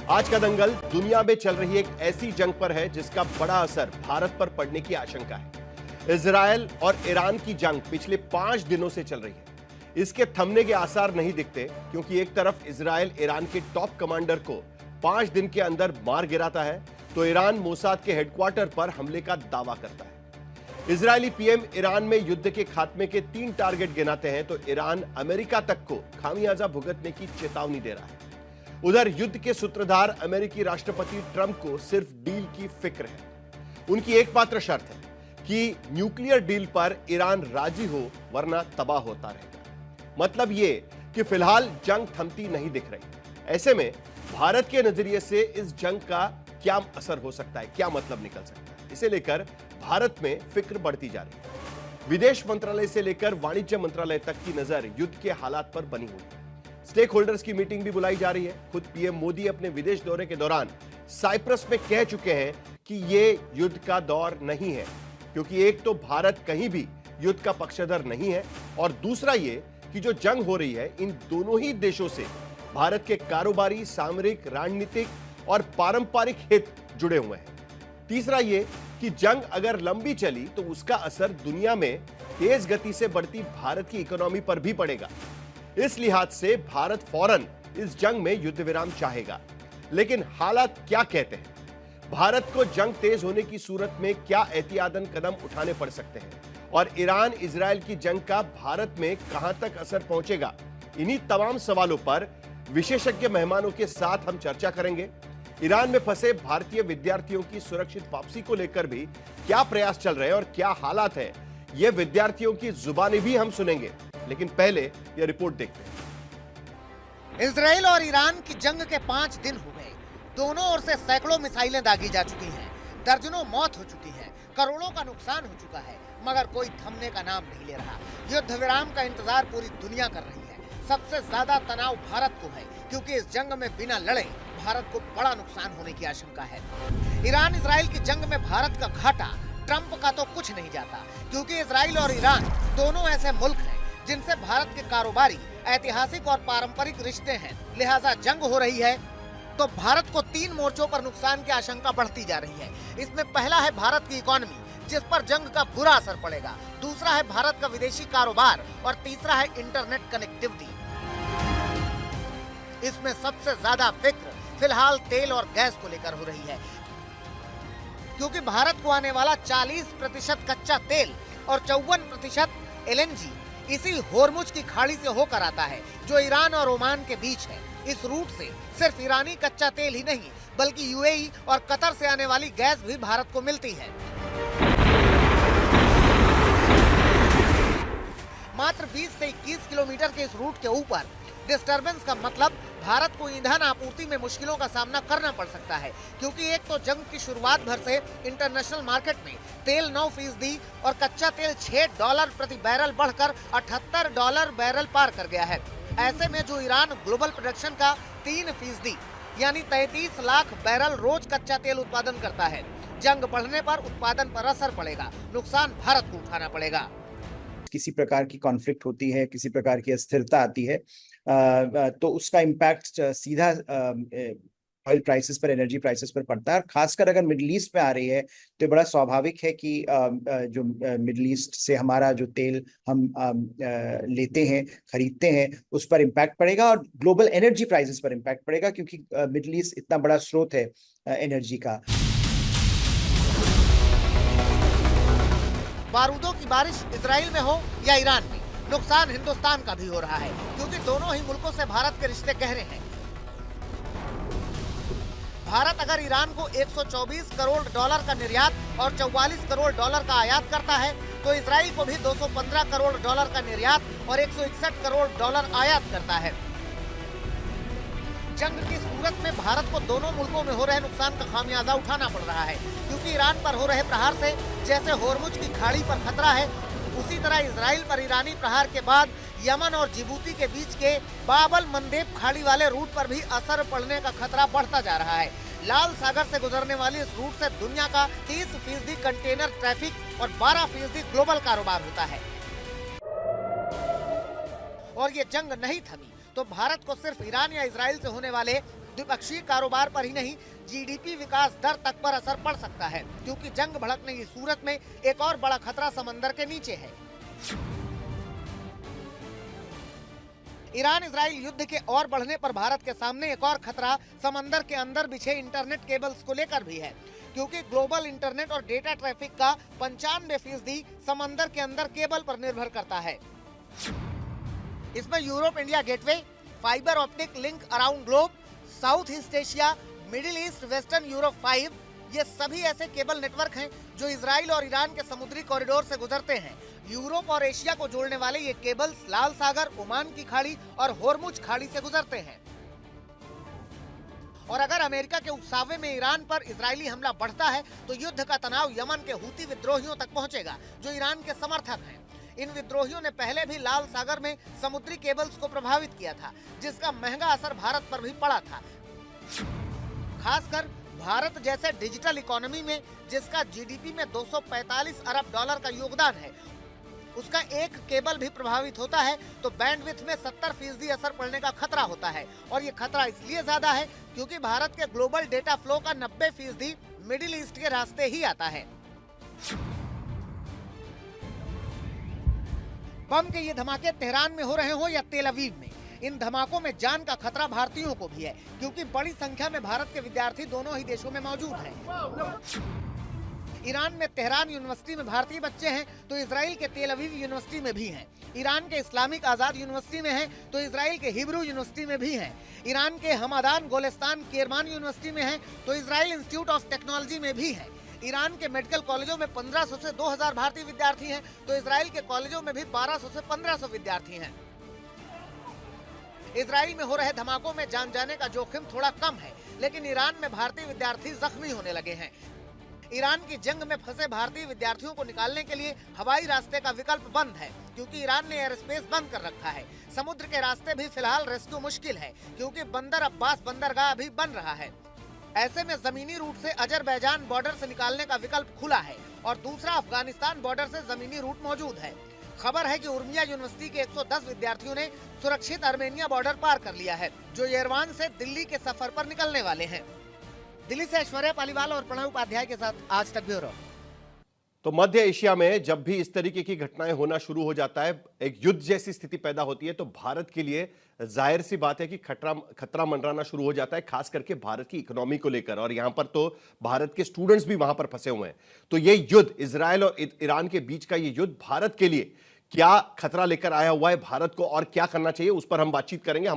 आज का दंगल दुनिया में चल रही एक ऐसी जंग पर है जिसका बड़ा असर भारत पर पड़ने की आशंका है। इजरायल और ईरान की जंग पिछले 5 दिनों से चल रही है। इसके थमने के आसार नहीं दिखते, क्योंकि एक तरफ इजरायल ईरान के टॉप कमांडर को 5 दिन के अंदर मार गिराता है, तो ईरान मोसाद के हेडक्वार्टर पर हमले का दावा करता है। इजरायली पीएम ईरान में युद्ध के खात्मे के 3 टारगेट गिनाते हैं, तो ईरान अमेरिका तक को खामियाजा भुगतने की चेतावनी दे रहा है। उधर युद्ध के सूत्रधार अमेरिकी राष्ट्रपति ट्रंप को सिर्फ डील की फिक्र है। उनकी एकमात्र शर्त है कि न्यूक्लियर डील पर ईरान राजी हो, वरना तबाह होता रहेगा। मतलब यह कि फिलहाल जंग थमती नहीं दिख रही। ऐसे में भारत के नजरिए से इस जंग का क्या असर हो सकता है, क्या मतलब निकल सकता है, इसे लेकर भारत में फिक्र बढ़ती जा रही है। विदेश मंत्रालय से लेकर वाणिज्य मंत्रालय तक की नजर युद्ध के हालात पर बनी हुई है। स्टेक होल्डर्स की मीटिंग भी बुलाई जा रही है। खुद पीएम मोदी अपने विदेश दौरे के दौरान साइप्रस में कह चुके हैं कि यह युद्ध का दौर नहीं है, क्योंकि एक तो भारत कहीं भी युद्ध का पक्षधर नहीं है, और दूसरा ये कि जो जंग हो रही है इन दोनों ही देशों से भारत के कारोबारी, सामरिक, रणनीतिक और पारंपरिक हित जुड़े हुए हैं। तीसरा ये कि जंग अगर लंबी चली तो उसका असर दुनिया में तेज गति से बढ़ती भारत की इकोनॉमी पर भी पड़ेगा। इस लिहाज से भारत फौरन इस जंग में युद्ध विराम चाहेगा। लेकिन हालात क्या कहते हैं? भारत को जंग तेज होने की सूरत में क्या एहतियातन कदम उठाने पड़ सकते हैं? और ईरान इजरायल की जंग का भारत में कहां तक असर पहुंचेगा? इन्हीं तमाम सवालों पर विशेषज्ञ मेहमानों के साथ हम चर्चा करेंगे। ईरान में फंसे भारतीय विद्यार्थियों की सुरक्षित वापसी को लेकर भी क्या प्रयास चल रहे हैं और क्या हालात है, ये विद्यार्थियों की जुबानी भी हम सुनेंगे। लेकिन पहले यह रिपोर्ट देखते हैं। इजराइल और ईरान की जंग के 5 दिन हो गए। दोनों ओर से सैकड़ों मिसाइलें दागी जा चुकी हैं, दर्जनों मौत हो चुकी है, करोड़ों का नुकसान हो चुका है, मगर कोई थमने का नाम नहीं ले रहा। युद्ध विराम का इंतजार पूरी दुनिया कर रही है। सबसे ज्यादा तनाव भारत को है, क्योंकि इस जंग में बिना लड़े भारत को बड़ा नुकसान होने की आशंका है। ईरान इजराइल की जंग में भारत का घाटा ट्रंप का तो कुछ नहीं जाता, क्योंकि इजराइल और ईरान दोनों ऐसे मुल्क हैं जिनसे भारत के कारोबारी, ऐतिहासिक और पारंपरिक रिश्ते हैं। लिहाजा जंग हो रही है तो भारत को 3 मोर्चों पर नुकसान की आशंका बढ़ती जा रही है। इसमें पहला है भारत की इकोनॉमी, जिस पर जंग का बुरा असर पड़ेगा। दूसरा है भारत का विदेशी कारोबार, और तीसरा है इंटरनेट कनेक्टिविटी। इसमें सबसे ज्यादा फिक्र फिलहाल तेल और गैस को लेकर हो रही है, क्योंकि भारत को आने वाला 40% कच्चा तेल और 54% एलएनजी इसी होर्मुज की खाड़ी से होकर आता है, जो ईरान और ओमान के बीच है। इस रूट से सिर्फ ईरानी कच्चा तेल ही नहीं, बल्कि यूएई और कतर से आने वाली गैस भी भारत को मिलती है। मात्र 20 से 21 किलोमीटर के इस रूट के ऊपर डिस्टर्बेंस का मतलब भारत को ईंधन आपूर्ति में मुश्किलों का सामना करना पड़ सकता है, क्योंकि एक तो जंग की शुरुआत भर से इंटरनेशनल मार्केट में तेल 9% और कच्चा तेल $6 प्रति बैरल बढ़कर $78 बैरल पार कर गया है। ऐसे में जो ईरान ग्लोबल प्रोडक्शन का 3% यानी 33 लाख बैरल रोज कच्चा तेल उत्पादन करता है, जंग बढ़ने पर उत्पादन पर असर पड़ेगा, नुकसान भारत को उठाना पड़ेगा। किसी प्रकार की कॉन्फ्लिक्ट होती है, किसी प्रकार की अस्थिरता आती है, तो उसका इम्पैक्ट सीधा ऑयल प्राइसेस पर, एनर्जी प्राइसेस पर पड़ता है। और खासकर अगर मिडिल ईस्ट में आ रही है तो बड़ा स्वाभाविक है कि जो मिडिल ईस्ट से हमारा जो तेल हम लेते हैं, खरीदते हैं, उस पर इम्पैक्ट पड़ेगा, और ग्लोबल एनर्जी प्राइसेस पर इम्पैक्ट पड़ेगा, क्योंकि मिडिल ईस्ट इतना बड़ा स्रोत है एनर्जी का। बारूदों की बारिश इजराइल में हो या ईरान में, नुकसान हिंदुस्तान का भी हो रहा है, क्योंकि दोनों ही मुल्कों से भारत के रिश्ते गहरे हैं। भारत अगर ईरान को $124 करोड़ का निर्यात और $44 करोड़ का आयात करता है, तो इजराइल को भी $215 करोड़ का निर्यात और $161 करोड़ आयात करता है। जंग की सूरत में भारत को दोनों मुल्कों में हो रहे नुकसान का खामियाजा उठाना पड़ रहा है, क्योंकि ईरान पर हो रहे प्रहार से जैसे होर्मुज की खाड़ी पर खतरा है, उसी तरह इजराइल पर ईरानी प्रहार के बाद यमन और जिबूती के बीच के बाबल मंदेब खाड़ी वाले रूट पर भी असर पड़ने का खतरा बढ़ता जा रहा है। लाल सागर से गुजरने वाली इस रूट से दुनिया का 30% कंटेनर ट्रैफिक और 12% ग्लोबल कारोबार होता है। और ये जंग नहीं थमी तो भारत को सिर्फ ईरान या इजराइल से होने वाले द्विपक्षीय कारोबार पर ही नहीं, जीडीपी विकास दर तक पर असर पड़ सकता है, क्योंकि जंग भड़कने की सूरत में एक और बड़ा खतरा समंदर के नीचे है। ईरान इजराइल युद्ध के और बढ़ने पर भारत के सामने एक और खतरा समंदर के अंदर बिछे इंटरनेट केबल्स को लेकर भी है, क्योंकि ग्लोबल इंटरनेट और डेटा ट्रैफिक का 95% समंदर के अंदर केबल पर निर्भर करता है। इसमें Europe India gateway, fibre optic link around globe, south east Asia, middle east, western Europe 5, ये सभी ऐसे केबल नेटवर्क हैं जो इजराइल और ईरान के समुद्री कॉरिडोर से गुजरते हैं। यूरोप और एशिया को जोड़ने वाले ये केबल्स लाल सागर, ओमान की खाड़ी और होर्मुज खाड़ी से गुजरते हैं। और अगर अमेरिका के उकसावे में ईरान पर इजरायली हमला बढ़ता है तो युद्ध का तनाव यमन के हूती विद्रोहियों तक पहुंचेगा, जो ईरान के समर्थक हैं। इन विद्रोहियों ने पहले भी लाल सागर में समुद्री केबल्स को प्रभावित किया था, जिसका महंगा असर भारत पर भी पड़ा था। खासकर भारत जैसे डिजिटल इकोनॉमी में, जिसका जीडीपी में 245 अरब डॉलर का योगदान है, उसका एक केबल भी प्रभावित होता है तो बैंडविड्थ में 70% असर पड़ने का खतरा होता है। और ये खतरा इसलिए ज्यादा है क्योंकि भारत के ग्लोबल डेटा फ्लो का 90% मिडिल ईस्ट के रास्ते ही आता है। बम के ये धमाके तेहरान में हो रहे हो या तेल अवीव में, इन धमाकों में जान का खतरा भारतीयों को भी है, क्योंकि बड़ी संख्या में भारत के विद्यार्थी दोनों ही देशों में मौजूद हैं। ईरान में तेहरान यूनिवर्सिटी में भारतीय बच्चे हैं तो इजराइल के तेल अवीव यूनिवर्सिटी में भी हैं। ईरान के इस्लामिक आजाद यूनिवर्सिटी में हैं तो इजराइल के हिब्रू यूनिवर्सिटी में भी हैं। ईरान के हमादान गोलिस्तान केरमान यूनिवर्सिटी में हैं तो इजराइल इंस्टीट्यूट ऑफ टेक्नोलॉजी में भी हैं। ईरान के मेडिकल कॉलेजों में 1500 से 2000 भारतीय विद्यार्थी हैं तो इजराइल के कॉलेजों में भी 1200 से 1500 विद्यार्थी हैं। इजराइल में हो रहे धमाकों में जान जाने का जोखिम थोड़ा कम है, लेकिन ईरान में भारतीय विद्यार्थी जख्मी होने लगे हैं। ईरान की जंग में फंसे भारतीय विद्यार्थियों को निकालने के लिए हवाई रास्ते का विकल्प बंद है, क्योंकि ईरान ने एयर स्पेस बंद कर रखा है। समुद्र के रास्ते भी फिलहाल रेस्क्यू मुश्किल है, क्योंकि बंदर अब्बास बंदरगाह अभी बन रहा है। ऐसे में जमीनी रूट से अजरबैजान बॉर्डर से निकालने का विकल्प खुला है और दूसरा अफगानिस्तान बॉर्डर से जमीनी रूट मौजूद है। खबर है कि उर्मिया यूनिवर्सिटी के 110 विद्यार्थियों ने सुरक्षित आर्मेनिया बॉर्डर पार कर लिया है, जो येरवान से दिल्ली के सफर पर निकलने वाले हैं। दिल्ली से ऐश्वर्या पालीवाल और प्रणव उपाध्याय के साथ आज तक ब्यूरो। तो मध्य एशिया में जब भी इस तरीके की घटनाएं होना शुरू हो जाता है, एक युद्ध जैसी स्थिति पैदा होती है, तो भारत के लिए जाहिर सी बात है कि खतरा मंडराना शुरू हो जाता है, खास करके भारत की इकोनॉमी को लेकर। और यहां पर तो भारत के स्टूडेंट्स भी वहां पर फंसे हुए हैं। तो ये युद्ध, इजराइल और ईरान के बीच का ये युद्ध भारत के लिए क्या खतरा लेकर आया हुआ है, भारत को और क्या करना चाहिए, उस पर हम बातचीत करेंगे।